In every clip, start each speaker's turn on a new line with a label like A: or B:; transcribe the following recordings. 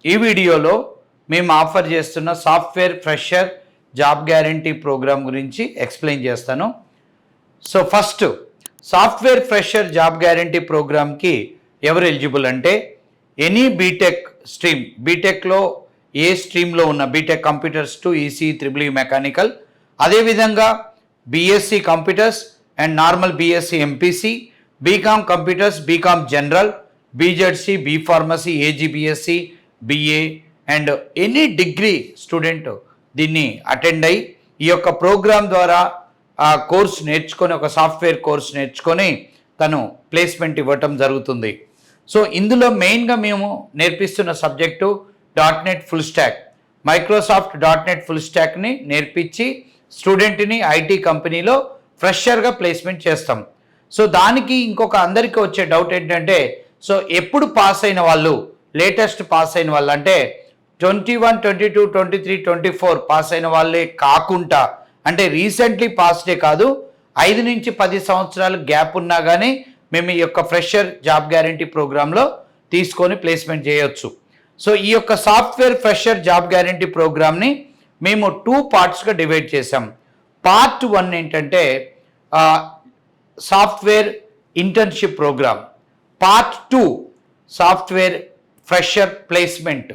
A: ఈ వీడియోలో మేము ఆఫర్ చేస్తున్న software fresher job guarantee programme గురించి ఎక్స్ప్లెయిన్ చేస్తాను. So first, software fresher job guarantee ప్రోగ్రామ్కి ఎవరు ఎలిజిబుల్ అంటే ఎనీ బీటెక్ స్ట్రీమ్, బీటెక్లో ఏ స్ట్రీమ్లో ఉన్న BTech computers to EC triple E mechanical, అదేవిధంగా BSc computers and normal BSc MPC, BCom computers, BCom general, BZC, B pharmacy, AG BSc, BA and any degree student దీన్ని attend అయ్యి ఈ యొక్క ప్రోగ్రామ్ ద్వారా ఆ కోర్స్ నేర్చుకొని, ఒక సాఫ్ట్వేర్ కోర్స్ నేర్చుకొని తను ప్లేస్మెంట్ ఇవ్వటం జరుగుతుంది. సో ఇందులో మెయిన్గా మేము నేర్పిస్తున్న subject .NET full stack, Microsoft .NET full స్టాక్ని నేర్పించి స్టూడెంట్ని ఐటీ కంపెనీలో ఫ్రెషర్గా ప్లేస్మెంట్ చేస్తాం. సో దానికి ఇంకొక అందరికీ వచ్చే డౌట్ ఏంటంటే, సో ఎప్పుడు పాస్ అయిన వాళ్ళు, లేటెస్ట్ పాస్ అయిన వాళ్ళు అంటే 21, 22, 23, 24 పాస్ అయిన వాళ్ళే కాకుండా, అంటే రీసెంట్లీ పాస్డే కాదు, 5 నుంచి 10 సంవత్సరాలు గ్యాప్ ఉన్నా కానీ మేము ఈ యొక్క ఫ్రెషర్ జాబ్ గ్యారంటీ ప్రోగ్రాంలో తీసుకొని ప్లేస్మెంట్ చేయొచ్చు. సో ఈ యొక్క సాఫ్ట్వేర్ ఫ్రెషర్ జాబ్ గ్యారంటీ ప్రోగ్రామ్ని మేము 2 పార్ట్స్గా డివైడ్ చేసాం. పార్ట్ 1 ఏంటంటే software internship programme, part 2 software fresher placement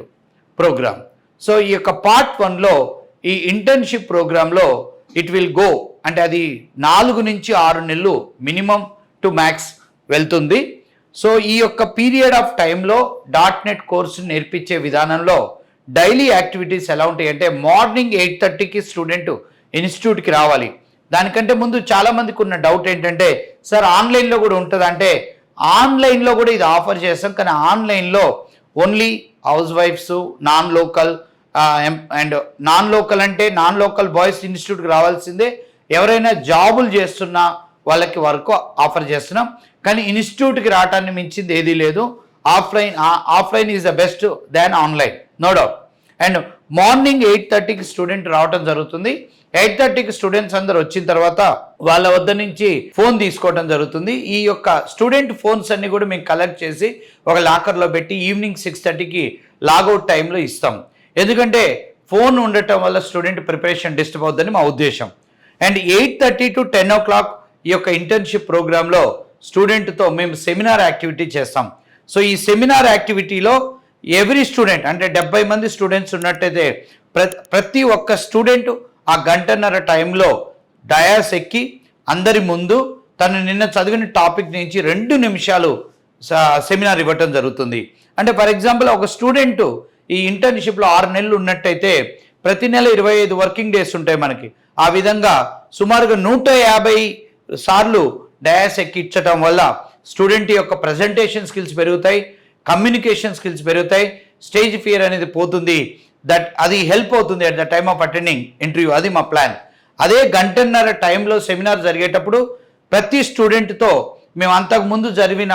A: programme. So ఈ యొక్క పార్ట్ 1లో ఈ ఇంటర్న్షిప్ ప్రోగ్రాంలో ఇట్ విల్ గో, అంటే అది 4 నుంచి 6 నెలలు మినిమం టు మ్యాక్స్ వెళ్తుంది. సో ఈ యొక్క పీరియడ్ ఆఫ్ టైంలో .NET కోర్సు నేర్పించే విధానంలో డైలీ యాక్టివిటీస్ ఎలా ఉంటాయి అంటే, మార్నింగ్ 8:30కి స్టూడెంట్ ఇన్స్టిట్యూట్కి రావాలి. దానికంటే ముందు చాలామందికి ఉన్న డౌట్ ఏంటంటే, సార్ ఆన్లైన్లో కూడా ఉంటుంది అంటే, ఆన్లైన్లో కూడా ఇది ఆఫర్ చేస్తాం, కానీ ఆన్లైన్లో ఓన్లీ హౌస్ వైఫ్స్, non local and non local అంటే నాన్ లోకల్ బాయ్స్ ఇన్స్టిట్యూట్కి రావాల్సిందే. ఎవరైనా జాబులు చేస్తున్న వాళ్ళకి వరకు ఆఫర్ చేస్తున్నాం, కానీ ఇన్స్టిట్యూట్కి రావటాన్ని మించింది ఏదీ లేదు. Offline is the best than online, no doubt. And morning 8:30కి స్టూడెంట్ రావటం జరుగుతుంది. 8:30కి స్టూడెంట్స్ అందరు వచ్చిన తర్వాత వాళ్ళ వద్ద నుంచి ఫోన్ తీసుకోవడం జరుగుతుంది. ఈ యొక్క స్టూడెంట్ ఫోన్స్ అన్ని కూడా మేము కలెక్ట్ చేసి ఒక లాకర్లో పెట్టి ఈవినింగ్ 6:30కి లాగౌట్ టైంలో ఇస్తాం. ఎందుకంటే ఫోన్ ఉండటం వల్ల స్టూడెంట్ ప్రిపరేషన్ డిస్టర్బ్ అవుతుందని మా ఉద్దేశం. అండ్ 8:30 to 10 o'clock ఈ యొక్క ఇంటర్న్షిప్ ప్రోగ్రాంలో స్టూడెంట్తో మేము సెమినార్ యాక్టివిటీ చేస్తాం. సో ఈ సెమినార్ యాక్టివిటీలో ఎవ్రీ స్టూడెంట్, అంటే 70 మంది స్టూడెంట్స్ ఉన్నట్టయితే ప్రతి ఒక్క స్టూడెంట్ ఆ గంటన్నర టైంలో డయాస్ ఎక్కి అందరి ముందు తను నిన్న చదివిన టాపిక్ నుంచి 2 నిమిషాలు సెమినార్ ఇవ్వటం జరుగుతుంది. అంటే ఫర్ ఎగ్జాంపుల్ ఒక స్టూడెంట్ ఈ ఇంటర్న్షిప్లో 6 నెలలు ఉన్నట్టయితే ప్రతి నెల 25 వర్కింగ్ డేస్ ఉంటాయి మనకి. ఆ విధంగా సుమారుగా 150 సార్లు డయాస్ ఎక్కించడం వల్ల స్టూడెంట్ యొక్క ప్రజెంటేషన్ స్కిల్స్ పెరుగుతాయి, కమ్యూనికేషన్ స్కిల్స్ పెరుగుతాయి, స్టేజ్ ఫియర్ అనేది పోతుంది. అది హెల్ప్ అవుతుంది at the time of attending interview. అది మా ప్లాన్. అదే గంటన్నర టైంలో సెమినార్ జరిగేటప్పుడు ప్రతి స్టూడెంట్తో మేము అంతకుముందు జరిగిన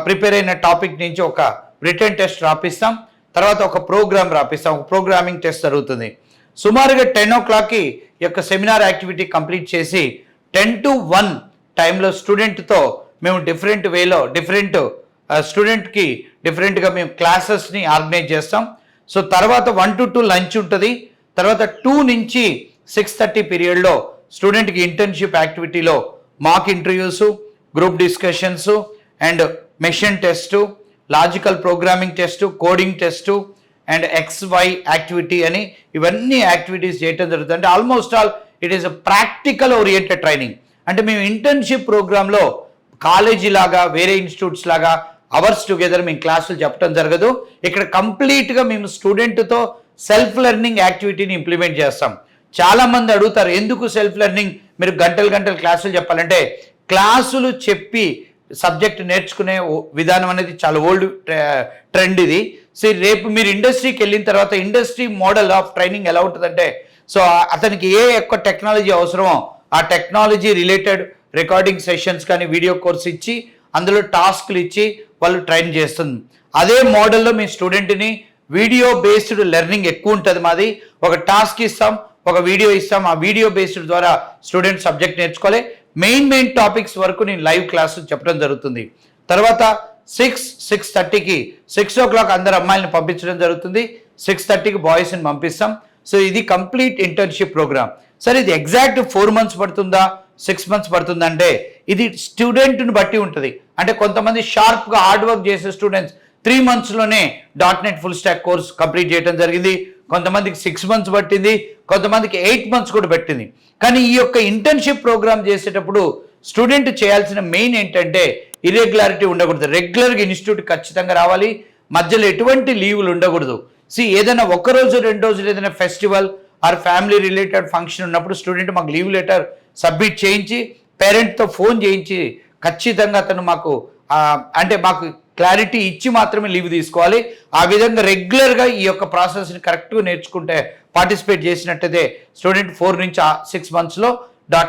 A: ప్రిపేర్ అయిన టాపిక్ నుంచి ఒక రిటర్న్ టెస్ట్ రాపిస్తాం, తర్వాత ఒక ప్రోగ్రామ్ రాపిస్తాం, ఒక ప్రోగ్రామింగ్ టెస్ట్ జరుగుతుంది. సుమారుగా 10 o'clockకి ఈ యొక్క సెమినార్ యాక్టివిటీ కంప్లీట్ చేసి 10 to 1 టైంలో స్టూడెంట్తో మేము డిఫరెంట్ వేలో స్టూడెంట్కి డిఫరెంట్గా మేము క్లాసెస్ని ఆర్గనైజ్ చేస్తాం. సో తర్వాత 1 to 2 లంచ్ ఉంటుంది. తర్వాత 2 నుంచి 6:30 పీరియడ్లో స్టూడెంట్కి ఇంటర్న్షిప్ యాక్టివిటీలో mock interviews, group discussions and machine test, logical programming test, coding test and XY activity అని ఇవన్నీ యాక్టివిటీస్ చేయటం జరుగుతుంది. అంటే almost all it is a practical oriented training. అంటే మేము ఇంటర్న్షిప్ ప్రోగ్రాంలో కాలేజీ లాగా, వేరే ఇన్స్టిట్యూట్స్ లాగా అవర్స్ టుగెదర్ మేము క్లాసులు చెప్పడం జరగదు. ఇక్కడ కంప్లీట్గా మేము స్టూడెంట్తో సెల్ఫ్ లెర్నింగ్ యాక్టివిటీని ఇంప్లిమెంట్ చేస్తాం. చాలామంది అడుగుతారు, ఎందుకు సెల్ఫ్ లెర్నింగ్, మీరు గంటలు క్లాసులు చెప్పాలంటే, క్లాసులు చెప్పి సబ్జెక్ట్ నేర్చుకునే విధానం అనేది చాలా ఓల్డ్ ట్రెండ్ ఇది. సో రేపు మీరు ఇండస్ట్రీకి వెళ్ళిన తర్వాత ఇండస్ట్రీ మోడల్ ఆఫ్ ట్రైనింగ్ ఎలా ఉంటుందంటే, సో అతనికి ఏ ఎక్కువ టెక్నాలజీ అవసరమో ఆ టెక్నాలజీ రిలేటెడ్ రికార్డింగ్ సెషన్స్ కానీ వీడియో కోర్స్ ఇచ్చి అందులో టాస్క్లు ఇచ్చి వాళ్ళు ట్రైన్ చేస్తుంది. అదే మోడల్లో మీ స్టూడెంట్ని వీడియో బేస్డ్ లెర్నింగ్ ఎక్కువ ఉంటుంది మాది. ఒక టాస్క్ ఇస్తాం, ఒక వీడియో ఇస్తాం, ఆ వీడియో బేస్డ్ ద్వారా స్టూడెంట్ సబ్జెక్ట్ నేర్చుకోవాలి. మెయిన్ టాపిక్స్ వరకు నేను లైవ్ క్లాసు చెప్పడం జరుగుతుంది. తర్వాత 6:30కి 6 o'clock అందరు అమ్మాయిలను పంపించడం జరుగుతుంది, 6:30కి బాయ్స్ని పంపిస్తాం. సో ఇది కంప్లీట్ ఇంటర్న్షిప్ ప్రోగ్రామ్. సరే ఇది ఎగ్జాక్ట్ 4 months పడుతుందా 6 months పడుతుందా అంటే ఇది స్టూడెంట్ని బట్టి ఉంటుంది. అంటే కొంతమంది షార్ప్గా హార్డ్ వర్క్ చేసే students 3 monthsలోనే .NET full stack course complete చేయడం జరిగింది. కొంతమందికి 6 months పట్టింది, కొంతమందికి 8 months కూడా పెట్టింది. కానీ ఈ యొక్క ఇంటర్న్షిప్ ప్రోగ్రామ్ చేసేటప్పుడు స్టూడెంట్ చేయాల్సిన మెయిన్ ఏంటంటే ఇర్రెగ్యులారిటీ ఉండకూడదు. రెగ్యులర్గా ఇన్స్టిట్యూట్ ఖచ్చితంగా రావాలి, మధ్యలో ఎటువంటి లీవులు ఉండకూడదు. ఏదైనా 1 రోజు 2 రోజులు ఏదైనా festival or family related function ఉన్నప్పుడు స్టూడెంట్ మాకు లీవ్ లెటర్ సబ్మిట్ చేయించి పేరెంట్తో ఫోన్ చేయించి ఖచ్చితంగా అతను మాకు క్లారిటీ ఇచ్చి మాత్రమే లీవ్ తీసుకోవాలి. ఆ విధంగా రెగ్యులర్గా ఈ యొక్క ప్రాసెస్ని కరెక్ట్గా నేర్చుకుంటే పార్టిసిపేట్ చేసినట్టయితే స్టూడెంట్ 4 నుంచి 6 monthsలో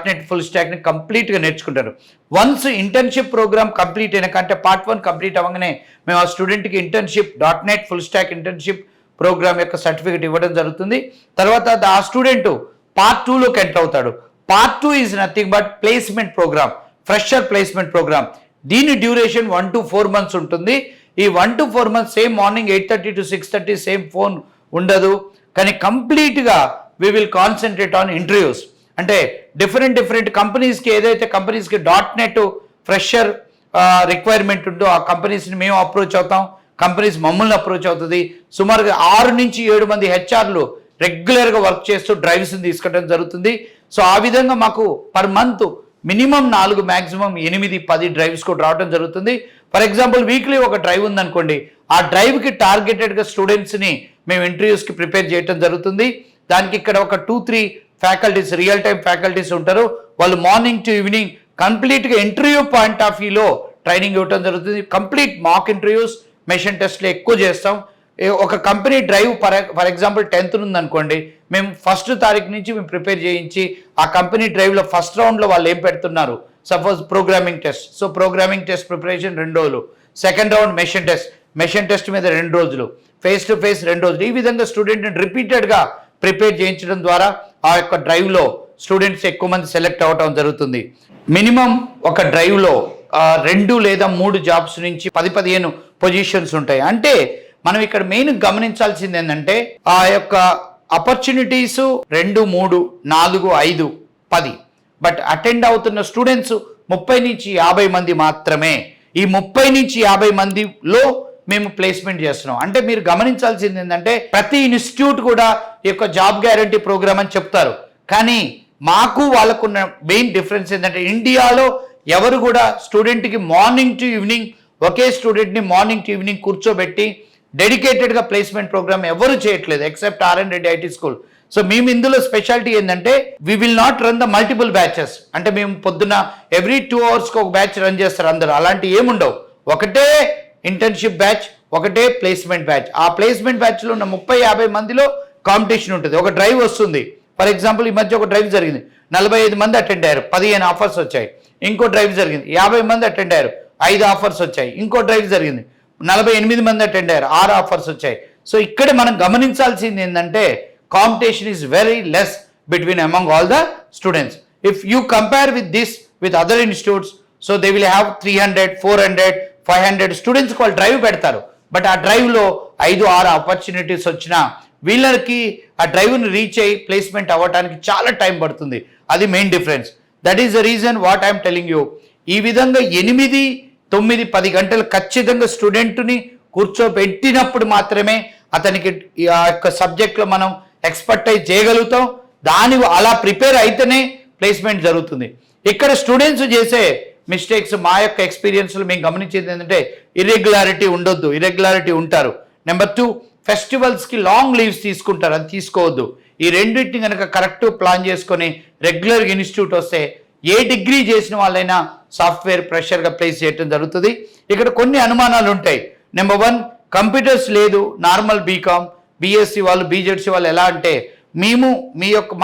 A: .NET ఫుల్ స్టాక్ని కంప్లీట్గా నేర్చుకుంటారు. వన్స్ ఇంటర్న్షిప్ ప్రోగ్రామ్ కంప్లీట్ అయినాక అంటే Part 1 కంప్లీట్ అవ్వగానే మేము ఆ స్టూడెంట్కి internship .NET full stack internship programme యొక్క సర్టిఫికేట్ ఇవ్వడం జరుగుతుంది. తర్వాత ఆ స్టూడెంట్ Part 2లోకి ఎంటర్ అవుతాడు. Part 2 is nothing but placement programme, fresher placement programme. దీని డ్యూరేషన్ 1 to 4 months ఉంటుంది. ఈ 1 to 4 months same morning 8:30 to 6:30 same phone ఉండదు. కానీ కంప్లీట్గా we will concentrate on interviews. అంటే డిఫరెంట్ కంపెనీస్కి ఏదైతే కంపెనీస్కి .NET ఫ్రెషర్ రిక్వైర్మెంట్ ఉందో ఆ కంపెనీస్ని మేము అప్రోచ్ అవుతాం, కంపెనీస్ మమ్మల్ని అప్రోచ్ అవుతుంది. సుమారుగా 6 నుంచి 7 మంది హెచ్ఆర్లు రెగ్యులర్గా వర్క్ చేస్తూ డ్రైవ్స్ని తీసుకోవడం జరుగుతుంది. సో ఆ విధంగా మాకు per month minimum 4 maximum 8-10 drives కూడా రావడం జరుగుతుంది. ఫర్ ఎగ్జాంపుల్ వీక్లీ ఒక డ్రైవ్ ఉందనుకోండి, ఆ డ్రైవ్కి టార్గెటెడ్గా స్టూడెంట్స్ని మేము ఇంటర్వ్యూస్కి ప్రిపేర్ చేయడం జరుగుతుంది. దానికి ఇక్కడ ఒక 2-3 ఫ్యాకల్టీస్ రియల్ టైం ఫ్యాకల్టీస్ ఉంటారు. వాళ్ళు మార్నింగ్ టు ఈవినింగ్ కంప్లీట్గా ఇంటర్వ్యూ పాయింట్ ఆఫ్ వ్యూలో ట్రైనింగ్ ఇవ్వడం జరుగుతుంది. కంప్లీట్ మాక్ ఇంటర్వ్యూస్, మెషిన్ టెస్ట్లు ఎక్కువ చేస్తాం. ఒక company drive for example 10th ఉందనుకోండి, మేము 1st తారీఖు నుంచి మేము ప్రిపేర్ చేయించి ఆ కంపెనీ డ్రైవ్లో ఫస్ట్ రౌండ్లో వాళ్ళు ఏం పెడుతున్నారు, suppose programming test, so programming test preparation 2 రోజులు, సెకండ్ రౌండ్ మెషిన్ టెస్ట్ మీద 2 రోజులు, ఫేస్ టు ఫేస్ 2 రోజులు. ఈ విధంగా స్టూడెంట్ని రిపీటెడ్గా ప్రిపేర్ చేయించడం ద్వారా ఆ యొక్క డ్రైవ్లో స్టూడెంట్స్ ఎక్కువ మంది సెలెక్ట్ అవ్వడం జరుగుతుంది. మినిమం ఒక డ్రైవ్లో 2 లేదా 3 జాబ్స్ నుంచి 10-15 పొజిషన్స్ ఉంటాయి. అంటే మనం ఇక్కడ మెయిన్ గమనించాల్సింది ఏంటంటే ఆ యొక్క ఆపర్చునిటీస్ 2, 3, 4, 5, 10 బట్ అటెండ్ అవుతున్న స్టూడెంట్స్ 30 నుంచి 50 మంది మాత్రమే. ఈ 30 నుంచి 50 మందిలో మేము ప్లేస్మెంట్ చేస్తున్నాం. అంటే మీరు గమనించాల్సింది ఏంటంటే ప్రతి ఇన్స్టిట్యూట్ కూడా ఈ యొక్క జాబ్ గ్యారంటీ ప్రోగ్రామ్ అని చెప్తారు, కానీ మాకు వాళ్ళకున్న మెయిన్ డిఫరెన్స్ ఏంటంటే ఇండియాలో ఎవరు కూడా స్టూడెంట్కి మార్నింగ్ టు ఈవినింగ్ ఒకే స్టూడెంట్ని మార్నింగ్ టు ఈవినింగ్ కూర్చోబెట్టి డెడికేటెడ్గా ప్లేస్మెంట్ ప్రోగ్రామ్ ఎవరు చేయట్లేదు except R&D IT school. So మేము ఇందులో స్పెషాలిటీ ఏంటంటే we will not run the multiple batches. అంటే మేము పొద్దున్న ఎవ్రీ 2 hours-కి ఒక బ్యాచ్ రన్ చేస్తారు అందరూ, అలాంటి ఏముండవు. ఒకటే ఇంటర్న్షిప్ బ్యాచ్, ఒకటే ప్లేస్మెంట్ బ్యాచ్. ఆ ప్లేస్మెంట్ బ్యాచ్లో ఉన్న 30-50 మందిలో కాంపిటీషన్ ఉంటుంది. ఒక డ్రైవ్ వస్తుంది, ఫర్ ఎగ్జాంపుల్ ఈ మధ్య ఒక డ్రైవ్ జరిగింది, 45 మంది అటెండ్ అయ్యారు, 15 ఆఫర్స్ వచ్చాయి. ఇంకో డ్రైవ్ జరిగింది, 50 మంది అటెండ్ అయ్యారు, 5 ఆఫర్స్ వచ్చాయి. ఇంకో డ్రైవ్ జరిగింది, 48 మంది అటెండ్ అయ్యారు, 6 ఆఫర్స్ వచ్చాయి. సో ఇక్కడ మనం గమనించాల్సింది ఏంటంటే competition is very less between among all the students. If you compare with this with other institutes, so they will have 300, 400, 500 స్టూడెంట్స్కి వాళ్ళు డ్రైవ్ పెడతారు. బట్ ఆ డ్రైవ్లో 5-6 ఆపర్చునిటీస్ వచ్చినా వీళ్ళకి ఆ డ్రైవ్ని రీచ్ అయ్యి ప్లేస్మెంట్ అవ్వడానికి చాలా టైం పడుతుంది. అది main difference. That is the reason what I'm telling you. ఈ విధంగా 8, 9, 10 గంటలు ఖచ్చితంగా స్టూడెంట్ని కూర్చోబెట్టినప్పుడు మాత్రమే అతనికి ఆ యొక్క సబ్జెక్ట్లో మనం ఎక్స్పర్టైజ్ చేయగలుగుతాం. అలా ప్రిపేర్ అయితేనే ప్లేస్మెంట్ జరుగుతుంది. ఇక్కడ స్టూడెంట్స్ చేసే మిస్టేక్స్ మా యొక్క ఎక్స్పీరియన్స్లో మేము గమనించేది ఏంటంటే ఇర్రెగ్యులారిటీ ఉండొద్దు, ఇర్రెగ్యులారిటీ ఉంటారు. నెంబర్ 2, ఫెస్టివల్స్కి లాంగ్ లీవ్స్ తీసుకుంటారు, అది తీసుకోవద్దు. ఈ రెండింటిని కనుక కరెక్ట్ ప్లాన్ చేసుకొని రెగ్యులర్గా ఇన్స్టిట్యూట్ వస్తే ఏ డిగ్రీ చేసిన వాళ్ళైనా సాఫ్ట్వేర్ ఫ్రెషర్గా ప్లేస్ చేయడం జరుగుతుంది. ఇక్కడ కొన్ని అనుమానాలు ఉంటాయి. నెంబర్ 1, కంప్యూటర్స్ లేదు, నార్మల్ బీకామ్, బీఎస్సీ వాళ్ళు, బీజెడ్సీ వాళ్ళు ఎలా అంటే మేము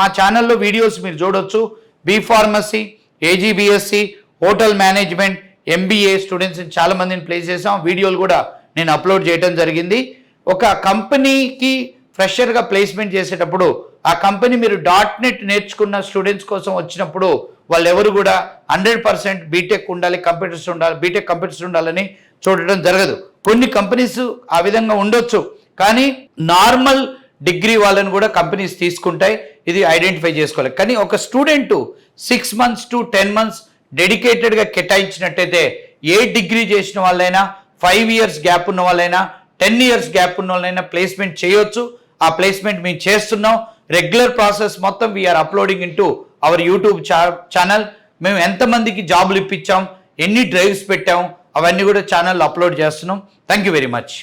A: మా ఛానల్లో వీడియోస్ మీరు చూడొచ్చు. B Pharmacy, AGBSC, hotel management, MBA students చాలా మందిని ప్లేస్ చేసాం. వీడియోలు కూడా నేను అప్లోడ్ చేయడం జరిగింది. ఒక కంపెనీకి ఫ్రెషర్గా ప్లేస్మెంట్ చేసేటప్పుడు ఆ కంపెనీ మీరు .NET నేర్చుకున్న స్టూడెంట్స్ కోసం వచ్చినప్పుడు వాళ్ళు ఎవరు కూడా 100% బీటెక్ ఉండాలి, కంప్యూటర్స్ ఉండాలి, బీటెక్ కంప్యూటర్స్ ఉండాలని చూడటం జరగదు. కొన్ని కంపెనీస్ ఆ విధంగా ఉండొచ్చు, కానీ నార్మల్ డిగ్రీ వాళ్ళని కూడా కంపెనీస్ తీసుకుంటాయి. ఇది ఐడెంటిఫై చేసుకోవాలి. కానీ ఒక స్టూడెంట్ 6 months to 10 months డెడికేటెడ్గా కేటాయించినట్టయితే ఏ డిగ్రీ చేసిన వాళ్ళైనా, 5 years గ్యాప్ ఉన్న వాళ్ళైనా, 10 years గ్యాప్ ఉన్న వాళ్ళైనా ప్లేస్మెంట్ చేయొచ్చు. ఆ ప్లేస్మెంట్ మేము చేస్తున్నాం. రెగ్యులర్ ప్రాసెస్ మొత్తం we are uploading into our YouTube channel. మేము ఎంతమందికి జాబులు ఇప్పించాం, ఎన్ని డ్రైవ్స్ పెట్టాం, అవన్నీ కూడా ఛానల్లో అప్లోడ్ చేస్తున్నాం. Thank you very much.